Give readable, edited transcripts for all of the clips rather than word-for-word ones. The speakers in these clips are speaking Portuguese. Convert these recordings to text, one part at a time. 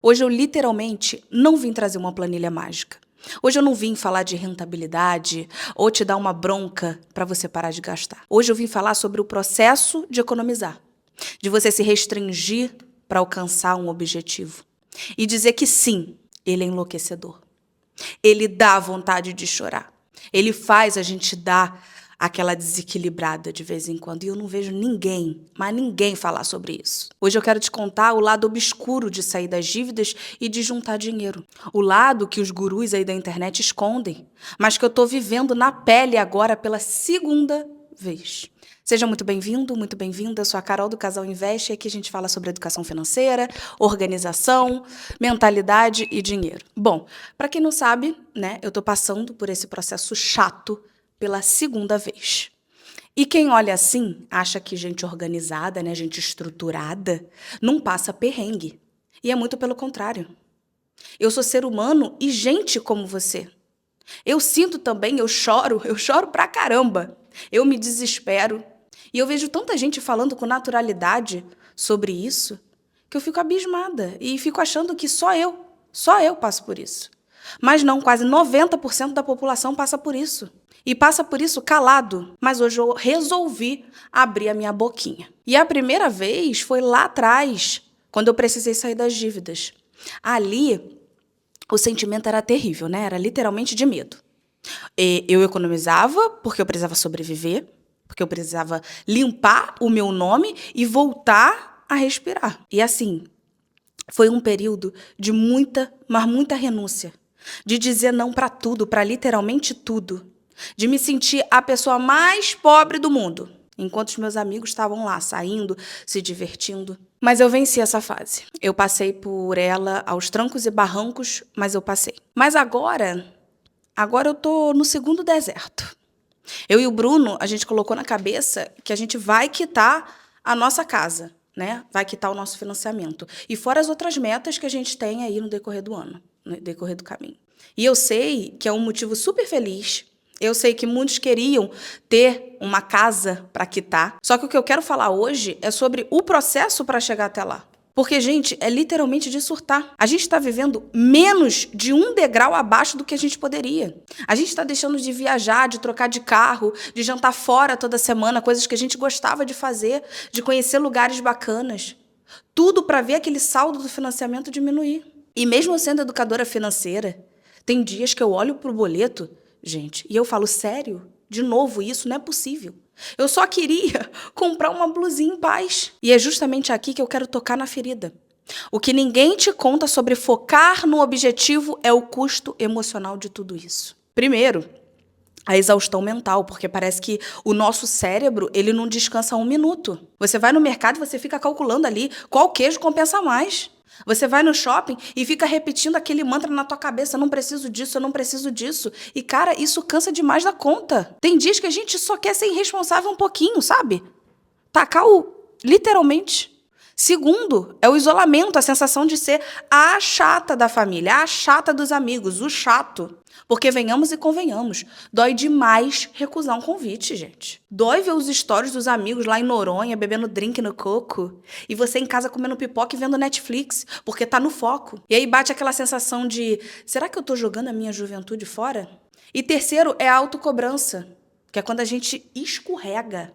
Hoje eu literalmente não vim trazer uma planilha mágica. Hoje eu não vim falar de rentabilidade ou te dar uma bronca para você parar de gastar. Hoje eu vim falar sobre o processo de economizar, de você se restringir para alcançar um objetivo e dizer que sim, ele é enlouquecedor. Ele dá vontade de chorar. Ele faz a gente dar aquela desequilibrada de vez em quando. E eu não vejo ninguém, mas ninguém falar sobre isso. Hoje eu quero te contar o lado obscuro de sair das dívidas e de juntar dinheiro. O lado que os gurus aí da internet escondem, mas que eu tô vivendo na pele agora pela segunda vez. Seja muito bem-vindo, muito bem-vinda. Eu sou a Carol do Casal Invest e aqui a gente fala sobre educação financeira, organização, mentalidade e dinheiro. Bom, para quem não sabe, né, eu tô passando por esse processo chato pela segunda vez. E quem olha assim, acha que gente organizada, né, gente estruturada, não passa perrengue. E é muito pelo contrário. Eu sou ser humano e gente como você. Eu sinto também, eu choro pra caramba. Eu me desespero. E eu vejo tanta gente falando com naturalidade sobre isso, que eu fico abismada e fico achando que só eu passo por isso. Mas não, quase 90% da população passa por isso. E passa por isso calado. Mas hoje eu resolvi abrir a minha boquinha. E a primeira vez foi lá atrás, quando eu precisei sair das dívidas. Ali, o sentimento era terrível, né? Era literalmente de medo. Eu economizava porque eu precisava sobreviver, porque eu precisava limpar o meu nome e voltar a respirar. E assim, foi um período de muita, mas muita renúncia. De dizer não para tudo, para literalmente tudo. De me sentir a pessoa mais pobre do mundo, enquanto os meus amigos estavam lá, saindo, se divertindo. Mas eu venci essa fase. Eu passei por ela aos trancos e barrancos, mas eu passei. Mas agora eu tô no segundo deserto. Eu e o Bruno, a gente colocou na cabeça que a gente vai quitar a nossa casa, né? Vai quitar o nosso financiamento. E fora as outras metas que a gente tem aí no decorrer do ano, no decorrer do caminho. E eu sei que é um motivo super feliz. Eu sei que muitos queriam ter uma casa para quitar. Só que o que eu quero falar hoje é sobre o processo para chegar até lá. Porque, gente, é literalmente de surtar. A gente está vivendo menos de um degrau abaixo do que a gente poderia. A gente está deixando de viajar, de trocar de carro, de jantar fora toda semana, coisas que a gente gostava de fazer, de conhecer lugares bacanas. Tudo para ver aquele saldo do financiamento diminuir. E mesmo eu sendo educadora financeira, tem dias que eu olho para o boleto, gente, e eu falo, sério? De novo, isso não é possível. Eu só queria comprar uma blusinha em paz. E é justamente aqui que eu quero tocar na ferida. O que ninguém te conta sobre focar no objetivo é o custo emocional de tudo isso. Primeiro, a exaustão mental, porque parece que o nosso cérebro, ele não descansa um minuto. Você vai no mercado e você fica calculando ali qual queijo compensa mais. Você vai no shopping e fica repetindo aquele mantra na tua cabeça, eu não preciso disso, eu não preciso disso. E, cara, isso cansa demais da conta. Tem dias que a gente só quer ser irresponsável um pouquinho, sabe? Tacar literalmente. Segundo, é o isolamento, a sensação de ser a chata da família, a chata dos amigos, o chato. Porque venhamos e convenhamos, dói demais recusar um convite, gente. Dói ver os stories dos amigos lá em Noronha, bebendo drink no coco, e você em casa comendo pipoca e vendo Netflix, porque tá no foco. E aí bate aquela sensação de, será que eu tô jogando a minha juventude fora? E terceiro é a autocobrança, que é quando a gente escorrega.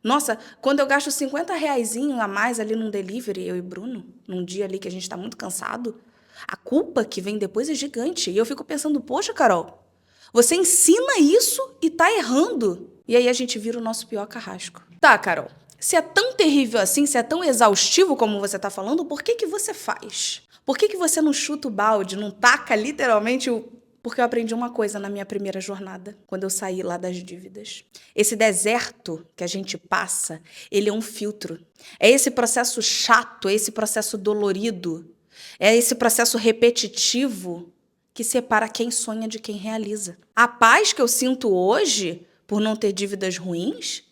Nossa, quando eu gasto 50 reaisinho a mais ali num delivery, eu e Bruno, num dia ali que a gente tá muito cansado, a culpa que vem depois é gigante. E eu fico pensando, poxa, Carol, você ensina isso e tá errando. E aí a gente vira o nosso pior carrasco. Tá, Carol, se é tão terrível assim, se é tão exaustivo como você tá falando, por que você faz? Por que você não chuta o balde, não taca literalmente o... Porque eu aprendi uma coisa na minha primeira jornada, quando eu saí lá das dívidas. Esse deserto que a gente passa, ele é um filtro. É esse processo chato, é esse processo dolorido, é esse processo repetitivo que separa quem sonha de quem realiza. A paz que eu sinto hoje, por não ter dívidas ruins,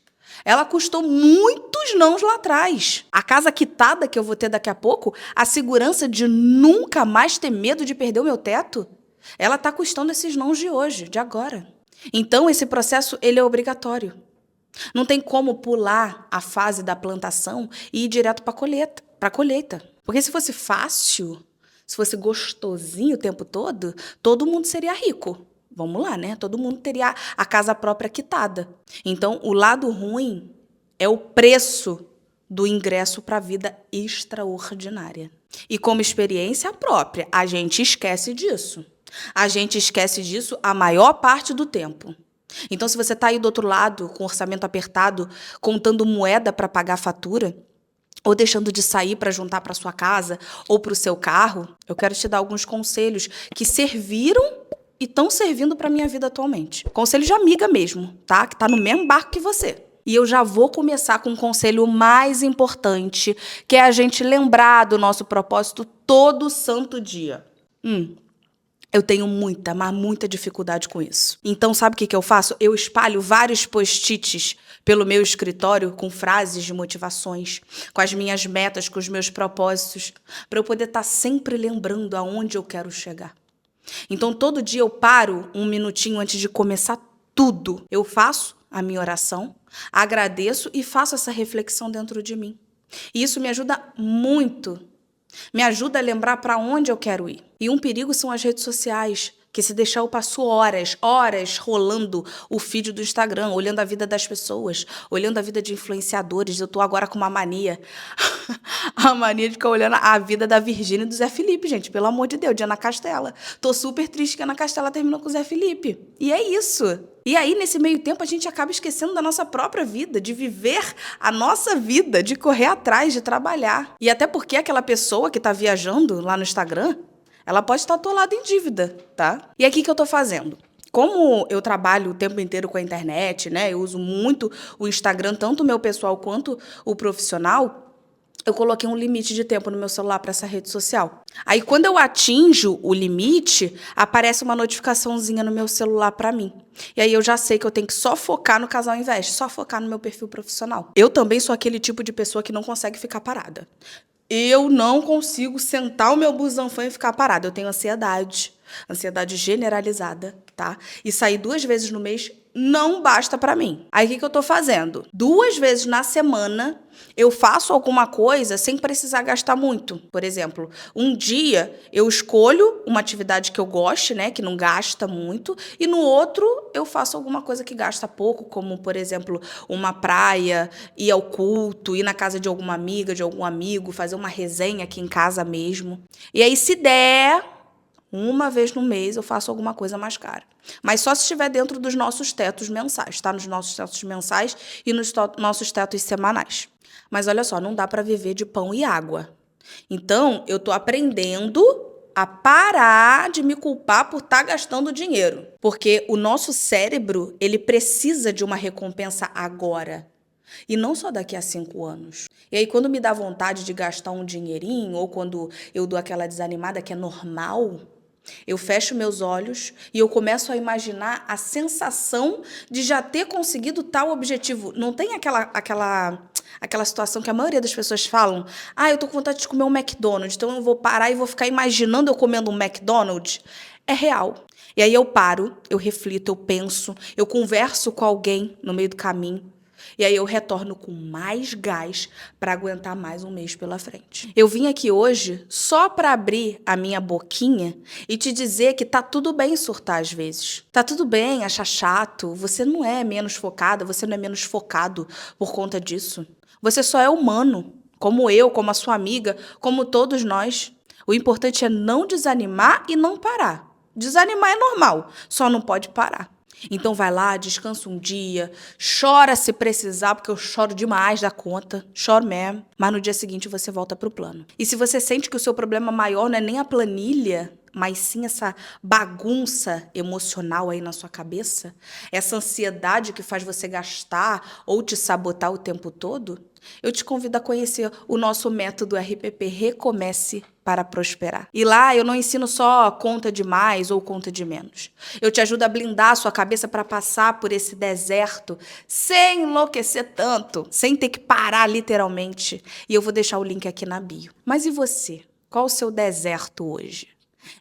ela custou muitos nãos lá atrás. A casa quitada que eu vou ter daqui a pouco, a segurança de nunca mais ter medo de perder o meu teto, ela está custando esses nãos de hoje, de agora. Então, esse processo ele é obrigatório. Não tem como pular a fase da plantação e ir direto para a colheita. Porque se fosse fácil, Se fosse gostosinho o tempo todo, todo mundo seria rico. Vamos lá, né? Todo mundo teria a casa própria quitada. Então, o lado ruim é o preço do ingresso para a vida extraordinária. E como experiência própria, a gente esquece disso. A gente esquece disso a maior parte do tempo. Então, se você está aí do outro lado, com orçamento apertado, contando moeda para pagar a fatura, ou deixando de sair para juntar para sua casa ou para o seu carro, eu quero te dar alguns conselhos que serviram e estão servindo para a minha vida atualmente. Conselho de amiga mesmo, tá? Que está no mesmo barco que você. E eu já vou começar com um conselho mais importante, que é a gente lembrar do nosso propósito todo santo dia. Eu tenho muita, mas muita dificuldade com isso. Então, sabe o que eu faço? Eu espalho vários post-its pelo meu escritório com frases de motivações, com as minhas metas, com os meus propósitos, para eu poder estar sempre lembrando aonde eu quero chegar. Então, todo dia eu paro um minutinho antes de começar tudo. Eu faço a minha oração, agradeço e faço essa reflexão dentro de mim. E isso me ajuda muito. Me ajuda a lembrar para onde eu quero ir. E um perigo são as redes sociais, que se deixar eu passo horas rolando o feed do Instagram, olhando a vida das pessoas, olhando a vida de influenciadores. Eu tô agora com uma mania, a mania de ficar olhando a vida da Virgínia e do Zé Felipe, gente, pelo amor de Deus, Diana Castela. Tô super triste que a Ana Castela terminou com o Zé Felipe. E é isso. E aí, nesse meio tempo, a gente acaba esquecendo da nossa própria vida, de viver a nossa vida, de correr atrás, de trabalhar. E até porque aquela pessoa que tá viajando lá no Instagram, ela pode estar atolada em dívida, tá? E aqui que eu tô fazendo? Como eu trabalho o tempo inteiro com a internet, né? Eu uso muito o Instagram, tanto o meu pessoal quanto o profissional. Eu coloquei um limite de tempo no meu celular para essa rede social. Aí, quando eu atinjo o limite, aparece uma notificaçãozinha no meu celular para mim. E aí eu já sei que eu tenho que só focar no Casal Invest, só focar no meu perfil profissional. Eu também sou aquele tipo de pessoa que não consegue ficar parada. Eu não consigo sentar o meu busanfão e ficar parada. Eu tenho ansiedade generalizada, tá? E sair 2 vezes no mês não basta pra mim. Aí o que eu tô fazendo? 2 vezes na semana eu faço alguma coisa sem precisar gastar muito. Por exemplo, um dia eu escolho uma atividade que eu goste, né, que não gasta muito, e no outro eu faço alguma coisa que gasta pouco, como, por exemplo, uma praia, ir ao culto, ir na casa de alguma amiga, de algum amigo, fazer uma resenha aqui em casa mesmo. E aí, se der, 1 vez no mês eu faço alguma coisa mais cara. Mas só se estiver dentro dos nossos tetos mensais, tá? Nos nossos tetos mensais e nos nossos tetos semanais. Mas olha só, não dá para viver de pão e água. Então, eu tô aprendendo a parar de me culpar por estar gastando dinheiro. Porque o nosso cérebro, ele precisa de uma recompensa agora. E não só daqui a 5 anos. E aí, quando me dá vontade de gastar um dinheirinho, ou quando eu dou aquela desanimada, que é normal, eu fecho meus olhos e eu começo a imaginar a sensação de já ter conseguido tal objetivo. Não tem aquela situação que a maioria das pessoas falam: ah, eu tô com vontade de comer um McDonald's, então eu vou parar e vou ficar imaginando eu comendo um McDonald's. É real. E aí eu paro, eu reflito, eu penso, eu converso com alguém no meio do caminho. E aí eu retorno com mais gás para aguentar mais um mês pela frente. Eu vim aqui hoje só para abrir a minha boquinha e te dizer que tá tudo bem surtar às vezes. Tá tudo bem achar chato, você não é menos focada, você não é menos focado por conta disso. Você só é humano, como eu, como a sua amiga, como todos nós. O importante é não desanimar e não parar. Desanimar é normal, só não pode parar. Então vai lá, descansa um dia, chora se precisar, porque eu choro demais da conta, choro mesmo, mas no dia seguinte você volta pro plano. E se você sente que o seu problema maior não é nem a planilha, mas sim essa bagunça emocional aí na sua cabeça, essa ansiedade que faz você gastar ou te sabotar o tempo todo, eu te convido a conhecer o nosso método RPP Recomece para Prosperar. E lá eu não ensino só conta de mais ou conta de menos. Eu te ajudo a blindar a sua cabeça para passar por esse deserto sem enlouquecer tanto, sem ter que parar literalmente. E eu vou deixar o link aqui na bio. Mas e você? Qual o seu deserto hoje?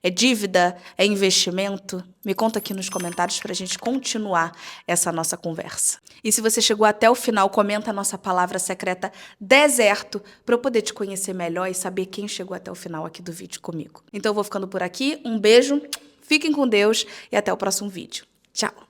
É dívida? É investimento? Me conta aqui nos comentários para a gente continuar essa nossa conversa. E se você chegou até o final, comenta a nossa palavra secreta deserto para eu poder te conhecer melhor e saber quem chegou até o final aqui do vídeo comigo. Então eu vou ficando por aqui. Um beijo, fiquem com Deus e até o próximo vídeo. Tchau!